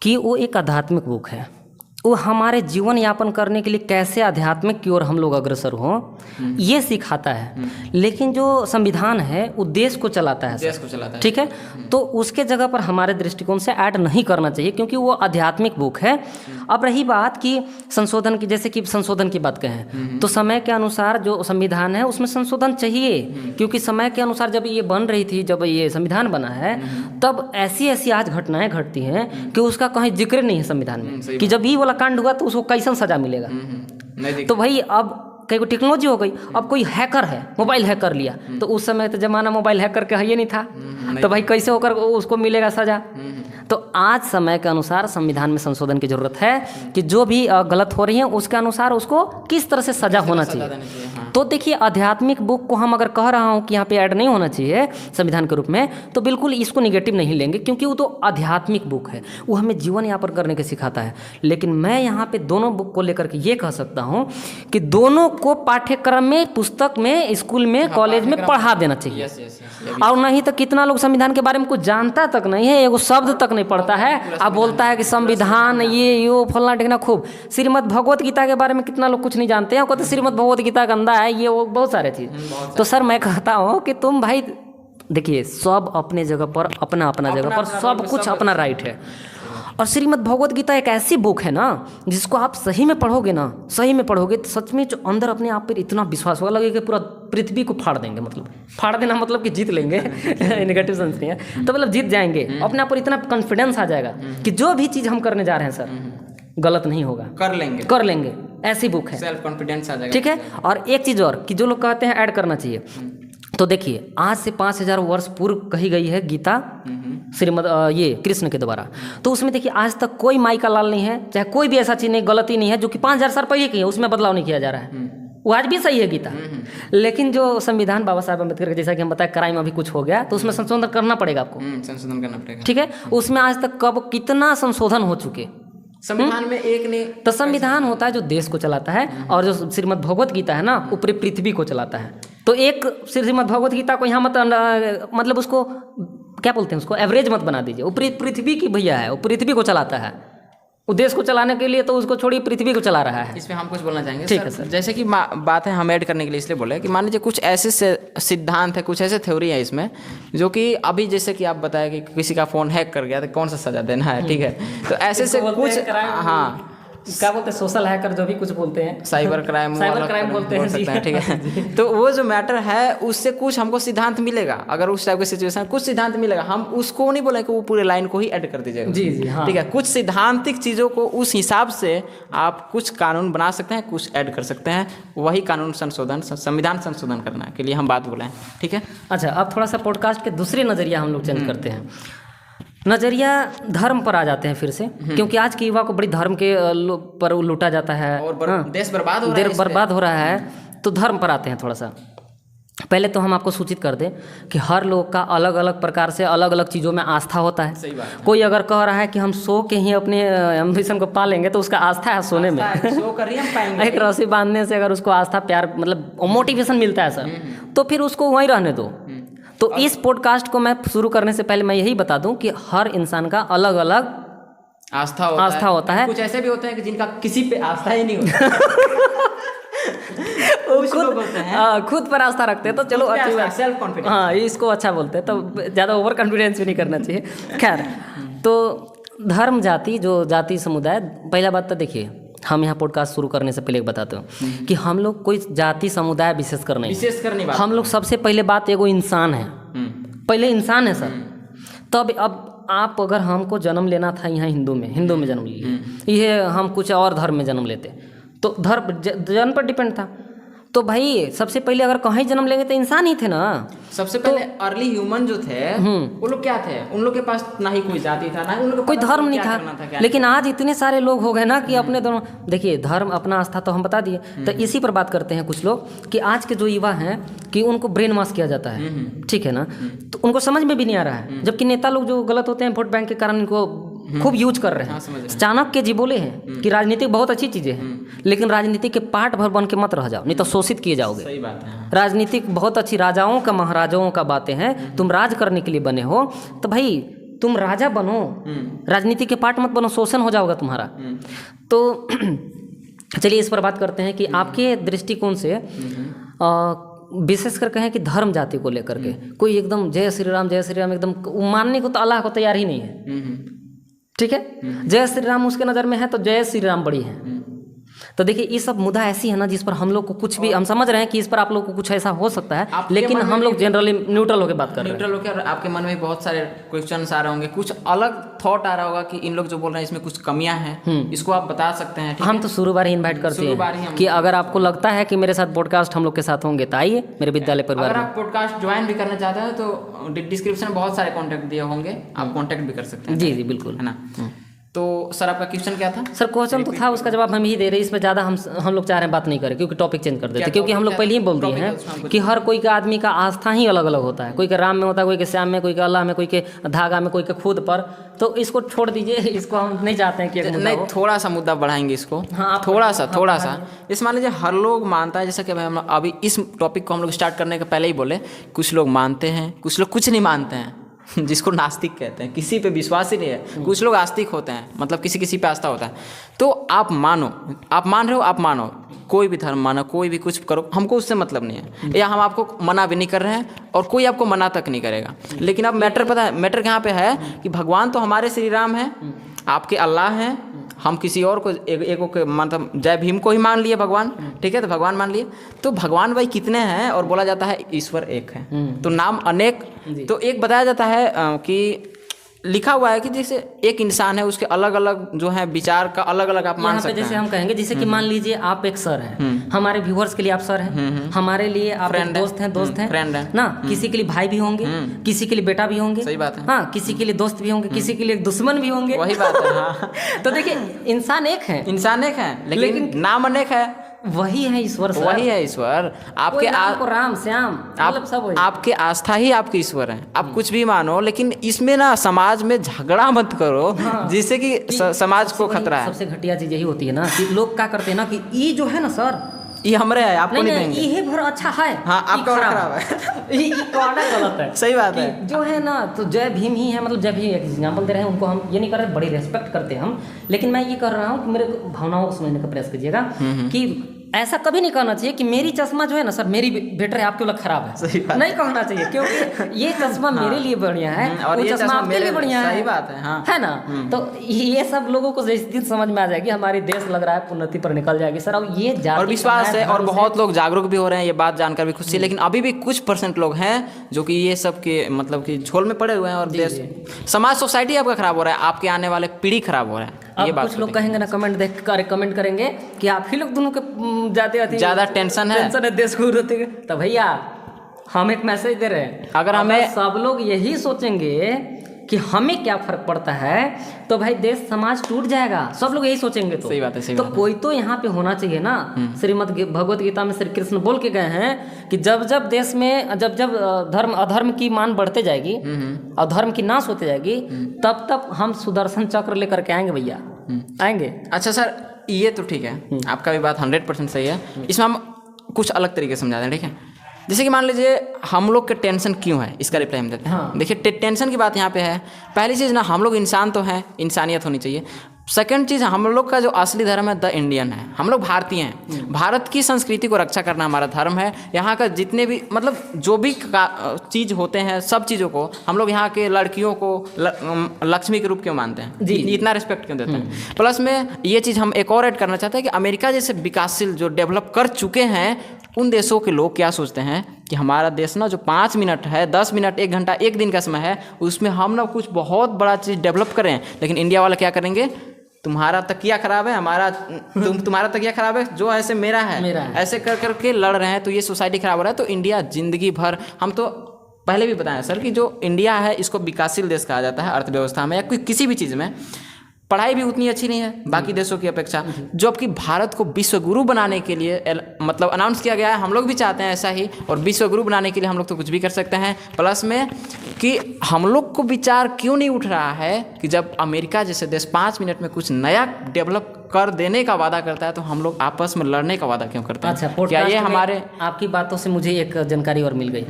कि वो एक आध्यात्मिक बुक है, वो हमारे जीवन यापन करने के लिए कैसे आध्यात्मिक की ओर हम लोग अग्रसर हों ये सिखाता है। लेकिन जो संविधान है वो देश को चलाता है, देश को चलाता है, ठीक है। तो उसके जगह पर हमारे दृष्टिकोण से ऐड नहीं करना चाहिए, क्योंकि वो आध्यात्मिक बुक है। अब रही बात कि संशोधन की, जैसे कि संशोधन की बात कहें तो समय के अनुसार जो संविधान है उसमें संशोधन चाहिए, क्योंकि समय के अनुसार जब ये बन रही थी, जब ये संविधान बना है, तब ऐसी ऐसी आज घटनाएं घटती हैं कि उसका कहीं जिक्र नहीं है संविधान में, कि जब ये वाला कांड हुआ तो उसको कैसन सजा मिलेगा। तो भाई अब कई को टेक्नोलॉजी हो गई, अब कोई हैकर है, मोबाइल हैक कर लिया, तो उस समय तो जमाना मोबाइल हैकर का ये नहीं था, तो भाई कैसे होकर उसको मिलेगा सजा। तो आज समय के अनुसार संविधान में संशोधन की जरूरत है कि जो भी गलत हो रही है उसके अनुसार उसको किस तरह से सजा होना चाहिए। तो देखिए आध्यात्मिक बुक को हम अगर कह रहा हूँ कि यहाँ पे ऐड नहीं होना चाहिए संविधान के रूप में, तो बिल्कुल इसको निगेटिव नहीं लेंगे, क्योंकि वो तो आध्यात्मिक बुक है, वो हमें जीवन यापन करने के सिखाता है। लेकिन मैं यहाँ पे दोनों बुक को लेकर के ये कह सकता हूँ कि दोनों को पाठ्यक्रम में, पुस्तक में, स्कूल में, कॉलेज में पढ़ा देना चाहिए। और नहीं तो कितना लोग संविधान के बारे में कुछ जानता तक नहीं है, एगो शब्द तक नहीं पढ़ता है, अब बोलता है कि संविधान ये यो फलना ढिकना। खूब श्रीमद् भगवत गीता के बारे में कितना लोग कुछ नहीं जानते हैं, कहते श्रीमद् भगवत गीता गंदा है, ये वो बहुत सारे चीज़। तो सर मैं कहता हूँ कि तुम भाई देखिए सब अपने जगह पर, अपना अपना जगह पर सब कुछ अपना राइट है। और श्रीमद् भगवत गीता एक ऐसी बुक है ना जिसको आप सही में पढ़ोगे ना, सही में पढ़ोगे तो सच में जो अंदर अपने आप पर इतना विश्वास होगा, लगेगा कि पूरा पृथ्वी को फाड़ देंगे, मतलब फाड़ देना मतलब कि जीत लेंगे नेगेटिव सेंस नहीं है, तो मतलब जीत जाएंगे। अपने आप पर इतना कॉन्फिडेंस आ जाएगा कि जो भी चीज़ हम करने जा रहे हैं सर गलत नहीं होगा, कर लेंगे। ऐसी बुक है, सेल्फ कॉन्फिडेंस आ जाएगा, ठीक है। और एक चीज़ और कि जो लोग कहते हैं ऐड करना चाहिए, तो देखिए आज से 5000 वर्ष पूर्व कही गई है गीता श्रीमद ये कृष्ण के द्वारा, तो उसमें देखिए आज तक कोई माई का लाल नहीं है, चाहे कोई भी ऐसा चीज़ नहीं, गलती नहीं है जो कि 5000 साल पहले की है, उसमें बदलाव नहीं किया जा रहा है, वो आज भी सही है गीता। लेकिन जो संविधान बाबा साहब अम्बेडकर का, जैसा कि हम बताए क्राइम अभी कुछ हो गया तो उसमें संशोधन करना पड़ेगा आपको, संशोधन करना पड़ेगा, ठीक है। उसमें आज तक कब कितना संशोधन हो चुके संविधान में एक ने, तो संविधान होता है जो देश को चलाता है, और जो श्रीमद् भगवत गीता है ना वो पूरी पृथ्वी को चलाता है। तो एक श्रीमद् भगवत गीता को यहाँ मतलब उसको क्या बोलते हैं, उसको एवरेज मत बना दीजिए, वो पृथ्वी की भैया है, वो पृथ्वी को चलाता है, वो देश को चलाने के लिए तो उसको छोड़िए पृथ्वी को चला रहा है। इसमें हम कुछ बोलना चाहेंगे, ठीक है सर। जैसे कि बात है हम ऐड करने के लिए इसलिए बोले कि मान लीजिए कुछ ऐसे सिद्धांत है, कुछ ऐसे थ्योरी है इसमें जो कि अभी जैसे कि आप बताया कि किसी का फ़ोन हैक कर गया तो कौन सा सजा देना है, ठीक है। तो ऐसे से कुछ, हाँ क्या बोलते हैं, सोशल हैकर जो भी कुछ बोलते हैं, साइबर क्राइम बोलते हैं, ठीक है। तो वो जो मैटर है उससे कुछ हमको सिद्धांत मिलेगा, अगर उस टाइप की सिचुएशन कुछ सिद्धांत मिलेगा, हम उसको नहीं बोले कि वो पूरे लाइन को ही ऐड कर दीजिएगा, जी हाँ, ठीक है। कुछ सिद्धांतिक चीज़ों को उस हिसाब से आप कुछ कानून बना सकते हैं, कुछ ऐड कर सकते हैं, वही कानून संशोधन, संविधान संशोधन करना के लिए हम बात बोले हैं, ठीक है। अच्छा अब थोड़ा सा पॉडकास्ट के दूसरे नज़रिया हम लोग चेंज करते हैं, नज़रिया धर्म पर आ जाते हैं फिर से, क्योंकि आज के युवा को बड़ी धर्म के पर लूटा जाता है और देश बर्बाद हो रहा है, तो धर्म पर आते हैं थोड़ा सा। पहले तो हम आपको सूचित कर दें कि हर लोग का अलग अलग प्रकार से अलग अलग चीज़ों में आस्था होता है। सही बात। कोई अगर कह रहा है कि हम सो के ही अपने एम्बिशन को पा लेंगे तो उसका आस्था है सोने में, सो कर ही हम पाएंगे। एक रस्सी बांधने से अगर उसको आस्था प्यार मतलब मोटिवेशन मिलता है सर, तो फिर उसको वहीं रहने दो। तो इस पॉडकास्ट को मैं शुरू करने से पहले मैं यही बता दूं कि हर इंसान का अलग अलग आस्था होता है। कुछ ऐसे भी होते हैं कि जिनका किसी पे आस्था ही नहीं होता। खुद पर आस्था रखते हैं, तो चलो अच्छी बात, सेल्फ कॉन्फिडेंस, हाँ इसको अच्छा बोलते हैं, तो ज़्यादा ओवर कॉन्फिडेंस भी नहीं करना चाहिए। खैर, तो धर्म जाति, जो जाति समुदाय, पहला बात तो देखिए, हम यहाँ पॉडकास्ट शुरू करने से पहले एक बताते हो कि हम लोग कोई जाति समुदाय विशेष कर नहीं, हम लोग सबसे पहले बात एगो इंसान है, पहले इंसान है सर। तब अब आप अगर हमको जन्म लेना था यहाँ हिंदू में जन्म लिए, ये हम कुछ और धर्म में जन्म लेते तो जन्म पर डिपेंड था। तो भाई सबसे पहले अगर कहीं जन्म लेंगे तो इंसान ही थे ना। सबसे पहले अर्ली ह्यूमन जो थे वो लोग क्या थे, उन लोग के पास ना ही कोई जाति था, ना उन लोग कोई धर्म नहीं था। लेकिन आज इतने सारे लोग हो गए ना कि अपने दोनों, देखिए धर्म अपना आस्था तो हम बता दिए, तो इसी पर बात करते हैं। कुछ लोग कि आज के जो युवा हैं कि उनको ब्रेन वॉश किया जाता है, ठीक है ना, तो उनको समझ में भी नहीं आ रहा है। जबकि नेता लोग जो गलत होते हैं वोट बैंक के कारण इनको खूब यूज कर रहे हैं। चाणक्य जी बोले हैं कि राजनीति बहुत अच्छी चीजें हैं, लेकिन राजनीति के पार्ट भर बन के मत रह जाओ, नहीं तो शोषित किए जाओगे। सही बात है। राजनीति बहुत अच्छी राजाओं का महाराजाओं का बातें हैं, तुम राज करने के लिए बने हो तो भाई तुम राजा बनो, राजनीति के पार्ट मत बनो, शोषण हो जाओगा तुम्हारा। तो चलिए इस पर बात करते हैं कि आपके दृष्टिकोण से विशेष कर कहें कि धर्म जाति को लेकर के कोई एकदम जय श्री राम एकदम मानने को तो अल्लाह को तैयार ही नहीं है, ठीक है। जय श्री राम उसके नज़र में है तो जय श्री राम बड़ी है। तो देखिए ये सब मुद्दा ऐसी है ना जिस पर हम लोग को कुछ भी, हम समझ रहे हैं कि इस पर आप लोग को कुछ ऐसा हो सकता है, लेकिन हम लोग जनरली न्यूट्रल होकर बात कर रहे हैं। न्यूट्रल होकर आपके मन में बहुत सारे क्वेश्चंस आ रहे होंगे, कुछ अलग थॉट आ रहा होगा कि इन लोग जो बोल रहे हैं इसमें कुछ कमियां हैं, इसको आप बता सकते हैं। हम तो शुरू बार ही इन्वाइट करते हैं कि अगर आपको लगता है कि मेरे साथ पॉडकास्ट हम लोग के साथ होंगे तो आइए मेरे विद्यालय परिवार में। अगर आप पॉडकास्ट ज्वाइन भी करना चाहते हैं तो डिस्क्रिप्शन में बहुत सारे कॉन्टैक्ट दिए होंगे, आप कॉन्टैक्ट भी कर सकते हैं। जी बिल्कुल, है ना। तो सर आपका क्वेश्चन क्या था? सर क्वेश्चन तो था, उसका जवाब हम ही दे रहे हैं। इसमें ज़्यादा हम लोग चाह रहे हैं बात नहीं करें, क्योंकि टॉपिक चेंज कर देते हैं, क्योंकि हम लोग पहले ही बोल दिए हैं कि हर कोई का आदमी का आस्था ही अलग अलग होता है। कोई के राम में होता है, कोई के श्याम में, कोई के अल्लाह में, कोई के धागा में, कोई के खुद पर। तो इसको छोड़ दीजिए, इसको हम नहीं चाहते हैं कि नहीं, थोड़ा सा मुद्दा बढ़ाएंगे इसको। हाँ, थोड़ा सा इस मान लीजिए हर लोग मानता है, जैसा कि हम अभी इस टॉपिक को हम लोग स्टार्ट करने के पहले ही बोले, कुछ लोग मानते हैं, कुछ लोग कुछ नहीं मानते हैं, जिसको नास्तिक कहते हैं, किसी पे विश्वास ही नहीं है। कुछ लोग आस्तिक होते हैं, मतलब किसी पे आस्था होता है। तो आप मानो, आप मान रहे हो, आप मानो, कोई भी धर्म मानो, कोई भी कुछ करो, हमको उससे मतलब नहीं है, या हम आपको मना भी नहीं कर रहे हैं और कोई आपको मना तक नहीं करेगा। लेकिन अब मैटर पता है, मैटर यहाँ पे है कि भगवान तो हमारे श्री राम है, आपके अल्लाह हैं, हम किसी और को एको के मतलब जय भीम को ही मान लिए भगवान, ठीक है, तो भगवान मान लिए। तो भगवान भाई कितने हैं, और बोला जाता है ईश्वर एक है, तो नाम अनेक। तो एक बताया जाता है कि लिखा हुआ है कि जैसे एक इंसान है, उसके अलग अलग जो है विचार का अलग अलग आप मान सकते हैं। जैसे हम कहेंगे, जैसे कि मान लीजिए आप एक सर हैं, हमारे व्यूअर्स के लिए आप सर हैं, हमारे लिए आप एक दोस्त हैं फ्रेंड है ना, किसी के लिए भाई भी होंगे, किसी के लिए बेटा भी होंगे, सही बात है, हाँ, किसी के लिए दोस्त भी होंगे, किसी के लिए दुश्मन भी होंगे, वही बात है। हाँ। तो देखिए इंसान एक है, लेकिन नाम अनेक है, वही है ईश्वर, वही है ईश्वर। आपके आपको राम श्याम मतलब सब वही। आपके आस्था ही आपके ईश्वर है, आप कुछ भी मानो, लेकिन इसमें ना समाज में झगड़ा मत करो, हाँ, जिससे कि समाज को खतरा है। सबसे घटिया चीज यही होती है ना कि लोग क्या करते हैं ना कि ये जो है ना सर, ये हमरे है, आपको नहीं देंगे, ये भर अच्छा है, हाँ, आपका खराब है, ये गलत है। सही बात है। जो है ना, तो जय भीम ही है, मतलब जय भीम एक एग्जाम्पल दे रहे हैं, उनको हम ये नहीं कर रहे, बड़ी रेस्पेक्ट करते हैं हम, लेकिन मैं ये कर रहा हूँ कि मेरे भावनाओं को समझने का प्रयास कीजिएगा कि ऐसा कभी नहीं कहना चाहिए कि मेरी चश्मा जो है ना सर मेरी बेटर है, आपके लिए खराब है, नहीं कहना चाहिए, क्योंकि ये चश्मा मेरे लिए बढ़िया है और ये चश्मा आपके लिए बढ़िया है। सही बात है, हाँ, है ना। तो ये सब लोगों को जिस दिन समझ में आ जाएगी, हमारी देश लग रहा है उन्नति पर निकल जाएगी सर। और ये और विश्वास है, और बहुत लोग जागरूक भी हो रहे हैं, ये बात जानकर भी खुशी है। लेकिन अभी भी कुछ % लोग हैं जो कि ये सब के मतलब कि झोल में पड़े हुए हैं, और देश, समाज, सोसाइटी आपका खराब हो रहा है, आपके आने वाले पीढ़ी खराब हो रहा है। अब कुछ लोग कहेंगे ना, कमेंट देख कर कमेंट करेंगे कि आप ही लोग दोनों के ज्यादा टेंशन है देश को। तो भैया हम एक मैसेज दे रहे हैं, अगर हमें सब लोग यही सोचेंगे कि हमें क्या फर्क पड़ता है, तो भाई देश समाज टूट जाएगा। सब लोग यही सोचेंगे तो सही बात है, सही तो बात कोई तो यहाँ पे होना चाहिए ना। श्रीमद् भगवत गीता में श्री कृष्ण बोल के गए हैं कि जब जब देश में जब जब धर्म अधर्म की मान बढ़ते जाएगी, अधर्म की नाश होते जाएगी, तब तब हम सुदर्शन चक्र लेकर के आएंगे भैया, आएंगे। अच्छा सर, ये तो ठीक है, आपका भी बात 100% सही है। इसमें हम कुछ अलग तरीके से समझा दें, ठीक है। जैसे कि मान लीजिए हम लोग के टेंशन क्यों है, इसका रिप्लाई हम देते हैं। हाँ। देखिए टेंशन की बात यहाँ पे है, पहली चीज़ ना हम लोग इंसान तो हैं, इंसानियत होनी चाहिए। सेकंड चीज़, हम लोग का जो असली धर्म है द इंडियन है, हम लोग भारतीय हैं। भारत की संस्कृति को रक्षा करना हमारा धर्म है। यहाँ का जितने भी मतलब जो भी चीज़ होते हैं, सब चीज़ों को हम लोग यहाँ के लड़कियों को लक्ष्मी के रूप क्यों मानते हैं, जी। इतना रिस्पेक्ट क्यों देते हैं। प्लस में ये चीज़ हम एक और ऐड करना चाहते हैं कि अमेरिका जैसे विकासशील जो डेवलप कर चुके हैं, उन देशों के लोग क्या सोचते हैं कि हमारा देश ना जो 5 मिनट है, 10 मिनट, 1 घंटा, 1 दिन का समय है, उसमें हम ना कुछ बहुत बड़ा चीज़ डेवलप करें। लेकिन इंडिया वाला क्या करेंगे, तुम्हारा तकिया खराब है, तुम्हारा तकिया खराब है, जो ऐसे मेरा है, ऐसे कर करके लड़ रहे हैं, तो ये सोसाइटी खराब हो रहा है। तो इंडिया जिंदगी भर, हम तो पहले भी बताया सर कि जो इंडिया है इसको विकासशील देश कहा जाता है अर्थव्यवस्था में या कोई किसी भी चीज़ में। पढ़ाई भी उतनी अच्छी नहीं है बाकी देशों की अपेक्षा, जो आपकी भारत को विश्वगुरु बनाने के लिए मतलब अनाउंस किया गया है। हम लोग भी चाहते हैं ऐसा ही, और विश्वगुरु बनाने के लिए हम लोग तो कुछ भी कर सकते हैं। प्लस में कि हम लोग को विचार क्यों नहीं उठ रहा है कि जब अमेरिका जैसे देश 5 मिनट में कुछ नया डेवलप कर देने का वादा करता है, तो हम लोग आपस में लड़ने का वादा क्यों करते हैं। अच्छा, क्या ये हमारे आपकी बातों से मुझे एक जानकारी और मिल गई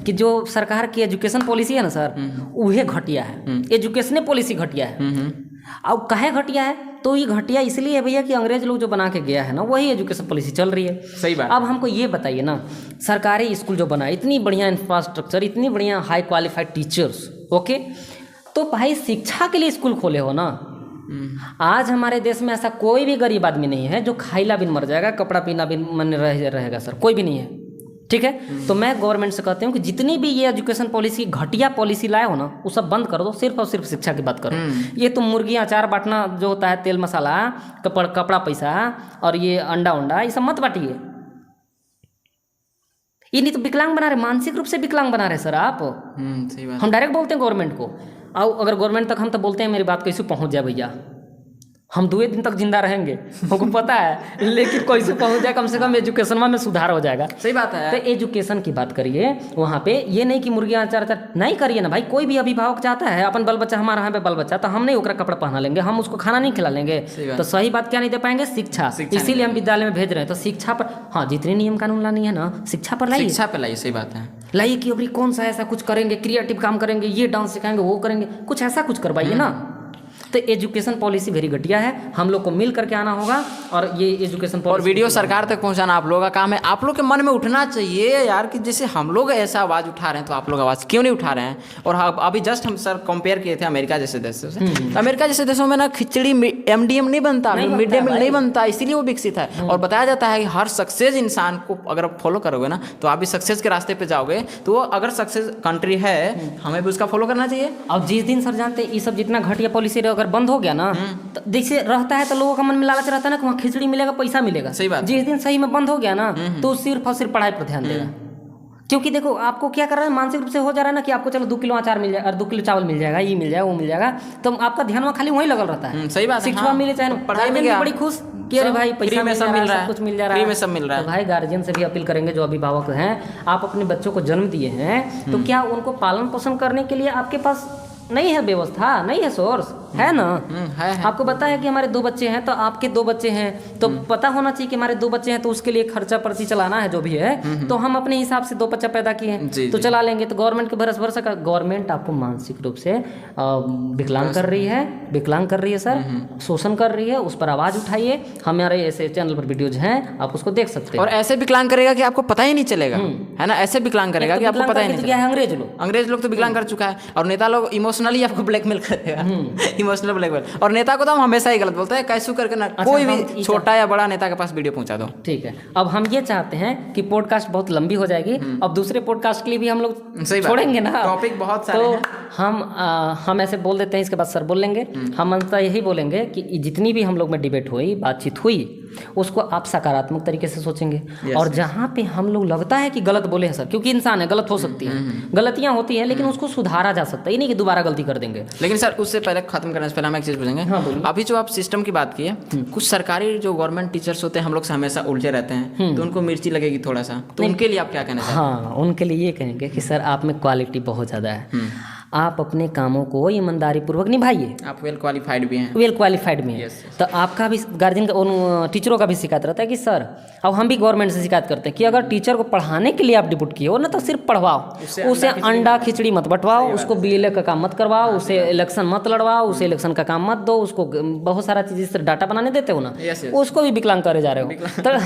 कि जो सरकार की एजुकेशन पॉलिसी है ना सर, वह घटिया है। एजुकेशन पॉलिसी घटिया है। अब काहे घटिया है, तो ये घटिया इसलिए है भैया कि अंग्रेज लोग जो बना के गया है ना, वही एजुकेशन पॉलिसी चल रही है। सही बात। अब हमको ये बताइए ना, सरकारी स्कूल जो बना, इतनी बढ़िया इंफ्रास्ट्रक्चर, इतनी बढ़िया हाई क्वालिफाइड टीचर्स, ओके, तो भाई शिक्षा के लिए स्कूल खोले हो ना। आज हमारे देश में ऐसा कोई भी गरीब आदमी नहीं है जो खाइला बिन मर जाएगा, कपड़ा पीना बिन मन रहेगा सर, कोई भी नहीं है। ठीक है, तो मैं गवर्नमेंट से कहती हूँ कि जितनी भी ये एजुकेशन पॉलिसी घटिया पॉलिसी लाए हो ना, वो सब बंद कर दो, सिर्फ और सिर्फ शिक्षा की बात करो। ये तुम मुर्गियाँ अचार बांटना जो होता है, तेल मसाला, कपड़ा पैसा और ये अंडा उंडा, ये सब मत बांटिए। ये नहीं तो विकलांग बना रहे, मानसिक रूप से विकलांग बना रहे सर आप। सही बात। हम डायरेक्ट बोलते हैं गवर्नमेंट को, आओ अगर गवर्नमेंट तक हम तो बोलते हैं मेरी बात कैसे पहुँच जाए भैया, हम 2 दिन तक जिंदा रहेंगे, हमको पता है, लेकिन कैसे पहुंच जाए, कम से कम एजुकेशन में सुधार हो जाएगा। सही बात है। तो एजुकेशन की बात करिए वहाँ पे, ये नहीं कि मुर्गियाँ अचार नहीं करिए ना भाई। कोई भी अभिभावक चाहता है अपन बाल बच्चा, हमारा यहाँ पे बाल बच्चा, तो हम नहीं ओकरा कपड़ा पहना लेंगे, हम उसको खाना नहीं खिला लेंगे, तो सही बात क्या नहीं दे पाएंगे, शिक्षा। इसीलिए हम विद्यालय में भेज रहे हैं। तो शिक्षा पर, हाँ, जितने नियम कानून लानी है ना, शिक्षा पर लाइए, शिक्षा पर लाइए। सही बात है, लाइए कि अभी कौन सा ऐसा कुछ करेंगे, क्रिएटिव काम करेंगे, ये डांस सिखाएंगे, वो करेंगे, कुछ ऐसा कुछ करवाइए ना। तो एजुकेशन पॉलिसी वेरी घटिया है, हम लोग को मिल करके आना होगा और ये एजुकेशन पॉलिसी, और वीडियो सरकार तक पहुंचाना आप लोगों का काम है। आप लोग के मन में उठना चाहिए यार कि जैसे हम लोग ऐसा आवाज़ उठा रहे हैं, तो आप लोग आवाज़ क्यों नहीं उठा रहे हैं। और अभी जस्ट हम सर कंपेयर किए थे अमेरिका जैसे देशों से। तो अमेरिका जैसे देशों में ना खिचड़ी MDM नहीं बनता, मिड डे मील नहीं बनता, इसीलिए वो विकसित है। और बताया जाता है कि हर सक्सेस इंसान को अगर आप फॉलो करोगे ना, तो आप भी सक्सेस के रास्ते पे जाओगे। तो वो अगर सक्सेस कंट्री है, हमें भी उसका फॉलो करना चाहिए। अब जिस दिन सर जानते ये सब जितना घटिया पॉलिसी अगर बंद हो गया ना, तो जैसे रहता है तो लोगों का मन में लालच रहता है ना कि वहाँ खिचड़ी मिलेगा, पैसा मिलेगा। सही बात। जिस दिन सही में बंद हो गया ना, तो सिर्फ और सिर्फ पढ़ाई पर ध्यान देगा। क्योंकि देखो आपको क्या कर रहा है, मानसिक रूप से हो जा रहा है ना कि आपको चलो 2 किलो अचार मिल जाएगा और 2 किलो चावल मिल जाएगा, ये मिल जाएगा, वो मिल जाएगा, तो आपका ध्यान वहाँ खाली वहीं लगल रहता है। सही बात है। शिक्षा मिले चाहे पढ़ाई में बड़ी खुश कि अरे भाई पैसा में सब मिल रहा है, कुछ मिल जा रहा है, फ्री में सब मिल रहा है। तो भाई गार्जियन से भी अपील करेंगे, जो अभिभावक हैं, आप अपने बच्चों को जन्म दिए हैं, तो क्या उनको पालन पोषण करने के लिए आपके पास नहीं है व्यवस्था, नहीं है सोर्स, है ना। है। आपको पता है कि हमारे 2 बच्चे हैं, तो आपके 2 बच्चे हैं, तो पता होना चाहिए कि हमारे 2 बच्चे हैं, तो उसके लिए खर्चा पर्ची चलाना है जो भी है, तो हम अपने हिसाब से 2 बच्चा पैदा किए हैं, तो चला लेंगे। तो गवर्नमेंट के भरोसा का, गवर्नमेंट आपको मानसिक रूप से विकलांग कर रही है सर, शोषण कर रही है, उस पर आवाज उठाइए। हमारे ऐसे चैनल पर वीडियोज हैं, आप उसको देख सकते हैं। और ऐसे विकलांग करेगा कि आपको पता ही नहीं चलेगा, है ना। ऐसे विकलांग करेगा कि आपको पता ही नहीं चलेगा। अंग्रेज लोग तो विकलांग कर चुका है, और नेता लोग इमोशनली आपको ब्लैकमेल करेगा, इमोशनल ब्लैकमेल। और नेता को तो हम हमेशा ही गलत बोलते हैं, कैसे करके ना कोई भी छोटा या बड़ा नेता के पास वीडियो पहुंचा दो। ठीक है, अब हम ये चाहते हैं कि पॉडकास्ट बहुत लंबी हो जाएगी, अब दूसरे पॉडकास्ट के लिए भी हम लोग छोड़ेंगे ना, टॉपिक बहुत सारे तो हैं। हम ऐसे बोल देते हैं, इसके बाद सर बोल लेंगे। हम अंततः यही बोलेंगे कि जितनी भी हम लोग में डिबेट हुई, बातचीत हुई, उसको आप सकारात्मक तरीके से सोचेंगे। और जहाँ पे हम लोग लगता है कि गलत बोले हैं सर, क्योंकि इंसान है, गलत हो सकती है, गलतियाँ होती हैं, लेकिन उसको सुधारा जा सकता है, ये नहीं कि दोबारा गलती कर देंगे। लेकिन सर उससे पहले खत्म करने से पहले हम एक चीज़ पूछेंगे। हाँ, अभी जो आप सिस्टम की बात किए, कुछ सरकारी जो गवर्नमेंट टीचर्स होते हैं, हम लोग से हमेशा उलझे रहते हैं, तो उनको मिर्ची लगेगी थोड़ा सा, तो उनके लिए आप क्या कहना चाहते हैं? हाँ, उनके लिए ये कहेंगे कि सर आप में क्वालिटी बहुत ज़्यादा है। आप अपने कामों को ईमानदारी पूर्वक निभाइए। आप वेल क्वालिफाइड भी हैं। वेल क्वालिफाइड में है। तो आपका भी गार्जियन का उन टीचरों का भी शिकायत रहता है कि सर, अब हम भी गवर्नमेंट से शिकायत करते हैं कि अगर टीचर को पढ़ाने के लिए आप डिप्यूट किए हो ना, तो सिर्फ पढ़वाओ, उसे अंडा खिचड़ी मत बंटवाओ, उसको बीएलए का काम मत करवाओ, उसे इलेक्शन मत लड़वाओ, उसे इलेक्शन का काम मत दो, उसको बहुत सारा चीज़ जिससे डाटा बनाने देते हो ना, उसको भी विकलांग करे जा रहे हो। तो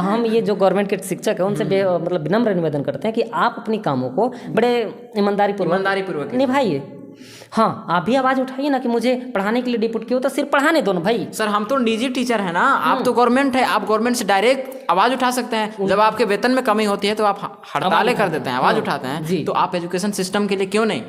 हम ये जो गवर्नमेंट के शिक्षक है उनसे मतलब विनम्र निवेदन करते हैं कि आप अपनी कामों को बड़े ईमानदारी पूर्वक निभाइए। हाँ, आप भी आवाज उठाइए ना कि मुझे पढ़ाने के लिए डिप्यूट किया हो, तो सिर्फ पढ़ाने दो ना भाई। सर हम तो निजी टीचर है ना, आप तो गवर्नमेंट है, आप गवर्नमेंट से डायरेक्ट आवाज उठा सकते हैं। जब आपके वेतन में कमी होती है तो आप हड़तालें कर देते हैं, आवाज उठाते हैं। तो आप एजुकेशन सिस्टम के लिए क्यों नहीं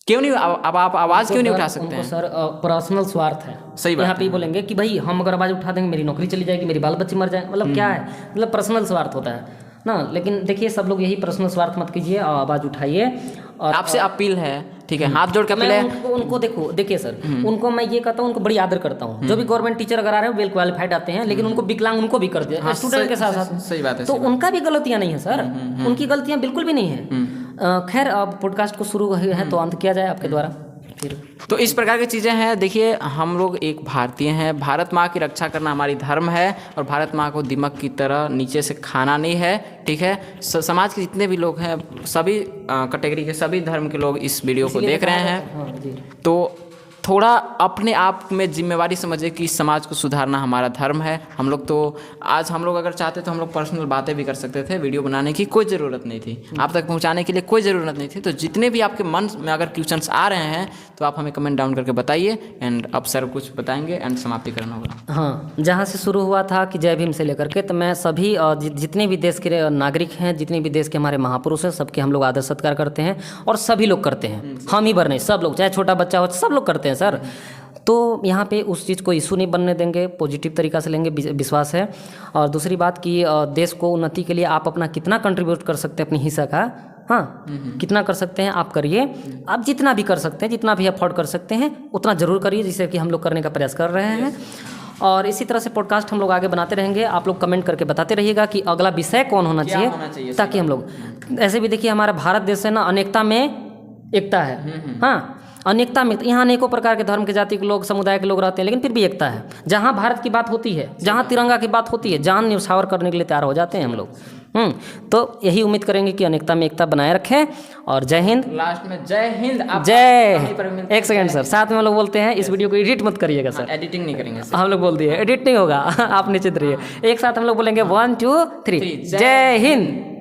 अब आप आवाज क्यों नहीं उठा सकते हैं? सर पर्सनल स्वार्थ है। सही बात। यहाँ पे बोलेंगे कि भाई हम अगर आवाज उठा देंगे मेरी नौकरी चली जाएगी, मेरी बाल बच्चे मर जाए, मतलब क्या है, मतलब पर्सनल स्वार्थ होता है ना। लेकिन देखिए सब लोग यही पर्सनल स्वार्थ मत कीजिए और आवाज उठाइए। और आपसे अपील है, ठीक है, हाथ जोड़ के अपील है। उनको देखिए सर, उनको मैं ये कहता हूँ, उनको बड़ी आदर करता हूँ। जो भी गवर्नमेंट टीचर अगर आ रहे हैं वेल क्वालिफाइड आते हैं, लेकिन उनको विकलांग उनको भी कर दिया स्टूडेंट के साथ साथ। सही बात है। तो उनका भी गलतियाँ नहीं है सर, उनकी गलतियाँ बिल्कुल भी नहीं है। खैर अब पॉडकास्ट को शुरू है तो अंत किया जाए आपके द्वारा फिर। तो इस प्रकार की चीज़ें हैं। देखिए हम लोग एक भारतीय हैं, भारत माँ की रक्षा करना हमारी धर्म है, और भारत माँ को दिमक की तरह नीचे से खाना नहीं है, ठीक है। समाज के जितने भी लोग हैं, सभी कैटेगरी के सभी धर्म के लोग इस वीडियो को देख रहे हैं, तो थोड़ा अपने आप में जिम्मेवारी समझे कि इस समाज को सुधारना हमारा धर्म है। हम लोग तो आज हम लोग अगर चाहते तो हम लोग पर्सनल बातें भी कर सकते थे, वीडियो बनाने की कोई ज़रूरत नहीं थी, आप तक पहुंचाने के लिए कोई ज़रूरत नहीं थी। तो जितने भी आपके मन में अगर क्वेश्चंस आ रहे हैं तो आप हमें कमेंट डाउन करके बताइए, एंड अब सर कुछ बताएंगे एंड समाप्ति करना होगा। हाँ, जहाँ से शुरू हुआ था कि जय भीम से लेकर के, तो मैं सभी जितने भी देश के नागरिक हैं, जितने भी देश के हमारे महापुरुष हैं, सबके हम लोग आदर सत्कार करते हैं, और सभी लोग करते हैं, हम ही भर नहीं, सब लोग, चाहे छोटा बच्चा हो, सब लोग करते हैं सर। तो यहाँ पे उस चीज़ को इशू नहीं बनने देंगे, पॉजिटिव तरीका से लेंगे, विश्वास है। और दूसरी बात कि देश को उन्नति के लिए आप अपना कितना कंट्रीब्यूट कर सकते हैं अपनी हिस्सा का, हाँ कितना कर सकते हैं आप करिए। आप जितना भी कर सकते हैं, जितना भी अफोर्ड कर सकते हैं उतना ज़रूर करिए, जिससे कि हम लोग करने का प्रयास कर रहे हैं। और इसी तरह से पॉडकास्ट हम लोग आगे बनाते रहेंगे। आप लोग कमेंट करके बताते रहिएगा कि अगला विषय कौन होना चाहिए, ताकि हम लोग ऐसे भी, देखिए हमारा भारत देश है ना, अनेकता में एकता है। हाँ, अनेकता में, यहाँ अनेकों प्रकार के धर्म के, जाति के लोग, समुदाय के लोग रहते हैं, लेकिन फिर भी एकता है। जहाँ भारत की बात होती है, जहाँ तिरंगा की बात होती है, जान न्यौछावर करने के लिए तैयार हो जाते हैं हम लोग। तो यही उम्मीद करेंगे कि अनेकता में एकता बनाए रखें। और जय हिंद। लास्ट में जय हिंद। जय, एक सेकंड सर, साथ में हम लोग बोलते हैं, इस वीडियो को एडिट मत करिएगा सर। एडिटिंग नहीं करेंगे हम लोग बोल दिए, एडिट नहीं होगा। आप नीचे रहिए, एक साथ हम लोग बोलेंगे 1 2 3 जय हिंद।